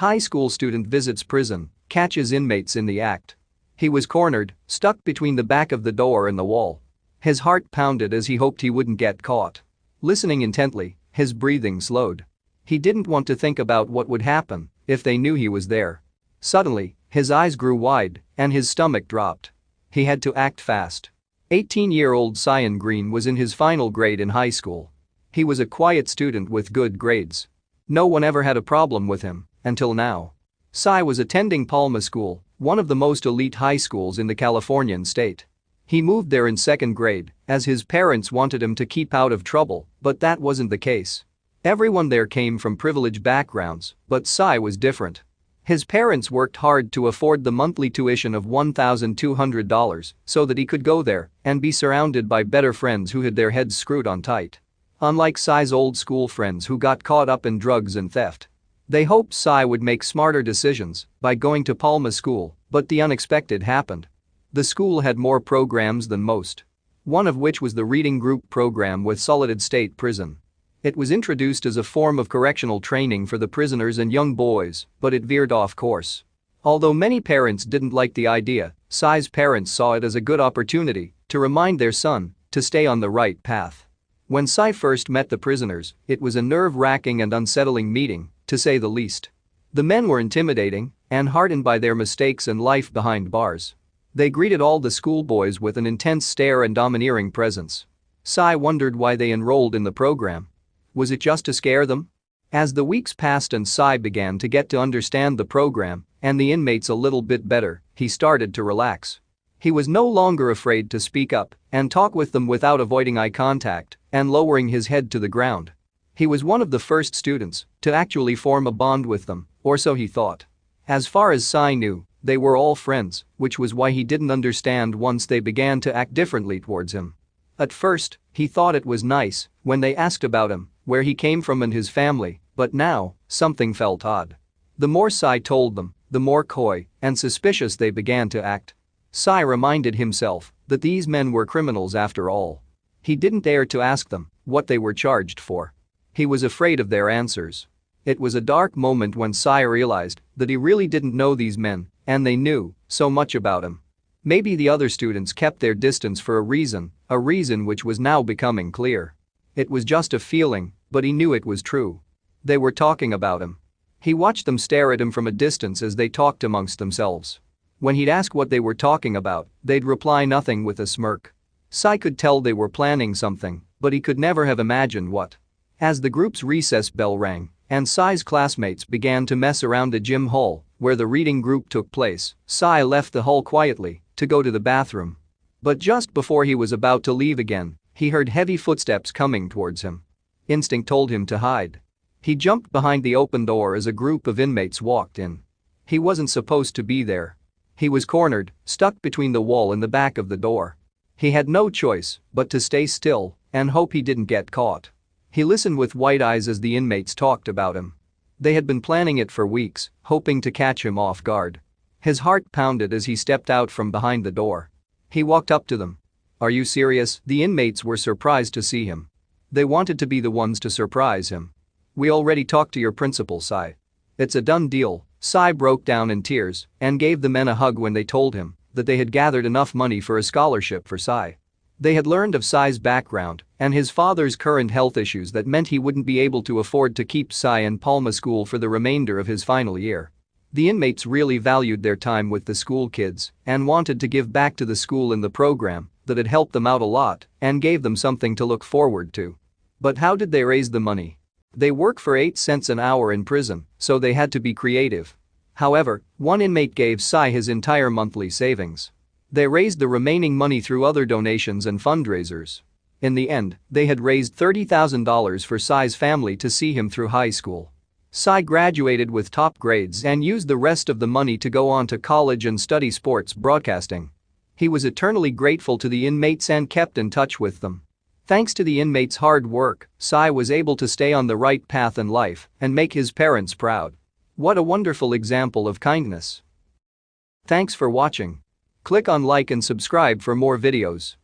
High school student visits prison, catches inmates in the act. He was cornered, stuck between the back of the door and the wall. His heart pounded as he hoped he wouldn't get caught. Listening intently, his breathing slowed. He didn't want to think about what would happen if they knew he was there. Suddenly, his eyes grew wide and his stomach dropped. He had to act fast. 18-year-old Cyan Green was in his final grade in high school. He was a quiet student with good grades. No one ever had a problem with him, until now. Cy was attending Palma School, one of the most elite high schools in the Californian state. He moved there in second grade, as his parents wanted him to keep out of trouble, but that wasn't the case. Everyone there came from privileged backgrounds, but Cy was different. His parents worked hard to afford the monthly tuition of $1,200 so that he could go there and be surrounded by better friends who had their heads screwed on tight. Unlike Cy's old school friends who got caught up in drugs and theft. They hoped Cy would make smarter decisions by going to Palma School, but the unexpected happened. The school had more programs than most. One of which was the reading group program with Soledad State Prison. It was introduced as a form of correctional training for the prisoners and young boys, but it veered off course. Although many parents didn't like the idea, Cy's parents saw it as a good opportunity to remind their son to stay on the right path. When Cy first met the prisoners, it was a nerve-wracking and unsettling meeting, to say the least. The men were intimidating and hardened by their mistakes and life behind bars. They greeted all the schoolboys with an intense stare and domineering presence. Cy wondered why they enrolled in the program. Was it just to scare them? As the weeks passed and Cy began to get to understand the program and the inmates a little bit better, he started to relax. He was no longer afraid to speak up and talk with them without avoiding eye contact and lowering his head to the ground. He was one of the first students to actually form a bond with them, or so he thought. As far as Cy knew, they were all friends, which was why he didn't understand once they began to act differently towards him. At first, he thought it was nice when they asked about him, where he came from and his family, but now, something felt odd. The more Cy told them, the more coy and suspicious they began to act. Cy reminded himself that these men were criminals after all. He didn't dare to ask them what they were charged for. He was afraid of their answers. It was a dark moment when Cy realized that he really didn't know these men, and they knew so much about him. Maybe the other students kept their distance for a reason which was now becoming clear. It was just a feeling, but he knew it was true. They were talking about him. He watched them stare at him from a distance as they talked amongst themselves. When he'd ask what they were talking about, they'd reply nothing with a smirk. Cy could tell they were planning something, but he could never have imagined what. As the group's recess bell rang and Cy's classmates began to mess around the gym hall where the reading group took place, Cy left the hall quietly to go to the bathroom. But just before he was about to leave again, he heard heavy footsteps coming towards him. Instinct told him to hide. He jumped behind the open door as a group of inmates walked in. He wasn't supposed to be there. He was cornered, stuck between the wall and the back of the door. He had no choice but to stay still and hope he didn't get caught. He listened with wide eyes as the inmates talked about him. They had been planning it for weeks, hoping to catch him off guard. His heart pounded as he stepped out from behind the door. He walked up to them. "Are you serious?" The inmates were surprised to see him. They wanted to be the ones to surprise him. "We already talked to your principal, Cy. It's a done deal." Cy broke down in tears and gave the men a hug when they told him that they had gathered enough money for a scholarship for Cy. They had learned of Cy's background and his father's current health issues that meant he wouldn't be able to afford to keep Cy in Palma School for the remainder of his final year. The inmates really valued their time with the school kids and wanted to give back to the school and the program that had helped them out a lot and gave them something to look forward to. But how did they raise the money? They work for 8 cents an hour in prison, so they had to be creative. However, one inmate gave Cy his entire monthly savings. They raised the remaining money through other donations and fundraisers. In the end, they had raised $30,000 for Cy's family to see him through high school. Cy graduated with top grades and used the rest of the money to go on to college and study sports broadcasting. He was eternally grateful to the inmates and kept in touch with them. Thanks to the inmates' hard work, Cy was able to stay on the right path in life and make his parents proud. What a wonderful example of kindness. Thanks for watching. Click on like and subscribe for more videos.